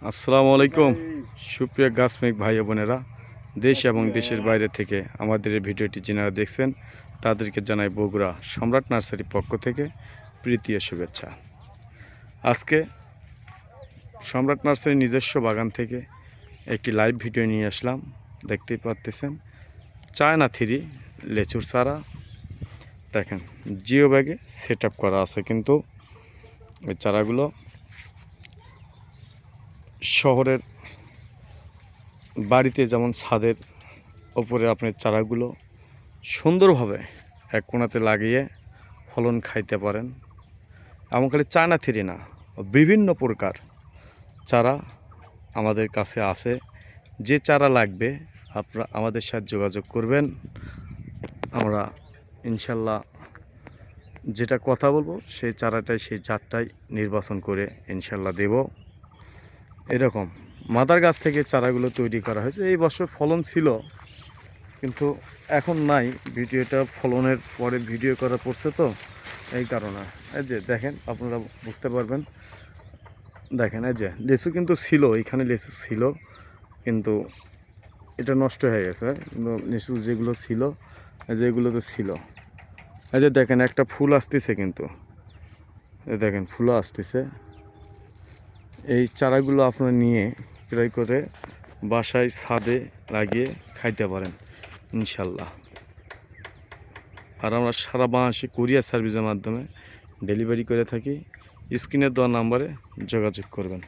আসসালামু আলাইকুম সুপ্রিয় গাছমিক ভাই বোনেরা, দেশ এবং দেশের বাইরে থেকে আমাদের এই ভিডিওটি যারা দেখছেন তাদেরকে জানাই বগুড়া সম্রাট নার্সারির পক্ষ থেকে প্রীতি ও শুভেচ্ছা। আজকে সম্রাট নার্সারির নিজস্ব বাগান থেকে একটি লাইভ ভিডিও নিয়ে আসলাম। দেখতেই পাচ্ছেন চায়না থ্রি লেচুর চারা দেখেন জিও ব্যাগে সেট আপ করা আছে, কিন্তু ওই চারাগুলো শহরের বাড়িতে যেমন ছাদের ওপরে আপনি চারাগুলো সুন্দরভাবে এক কোণাতে লাগিয়ে ফলন খাইতে পারেন। এমন খালি চায়না থ্রি না, বিভিন্ন প্রকার চারা আমাদের কাছে আছে। যে চারা লাগবে আপনারা আমাদের সাথে যোগাযোগ করবেন। আমরা ইনশাল্লাহ যেটা কথা বলবো সেই চারাটাই সেই জাতটাই নির্বাচন করে ইনশাল্লাহ দেব। এরকম মাদার গাছ থেকে চারাগুলো তৈরি করা হয়েছে। এই বছর ফলন ছিল কিন্তু এখন নাই, ভিডিওটা ফলনের পরে ভিডিও করা পড়ছে তো এই কারণে। এই যে দেখেন আপনারা বুঝতে পারবেন, দেখেন এই যে লেচু কিন্তু ছিল, এখানে লেচু ছিল কিন্তু এটা নষ্ট হয়ে গেছে। কিন্তু লেচু যেগুলো ছিল যেগুলো তো ছিল, এই যে দেখেন একটা ফুল আসতেছে, কিন্তু এই দেখেন ফুলও আসতেছে। এই চারাগুলো আপনারা নিয়ে ক্রয় করে বাসায় ছাদে লাগিয়ে খাইতে পারেন ইনশাল্লাহ। আর আমরা সারা বাংলাদেশে কুরিয়ার সার্ভিসের মাধ্যমে ডেলিভারি করে থাকি। স্ক্রিনে দেওয়া নাম্বারে যোগাযোগ করবেন।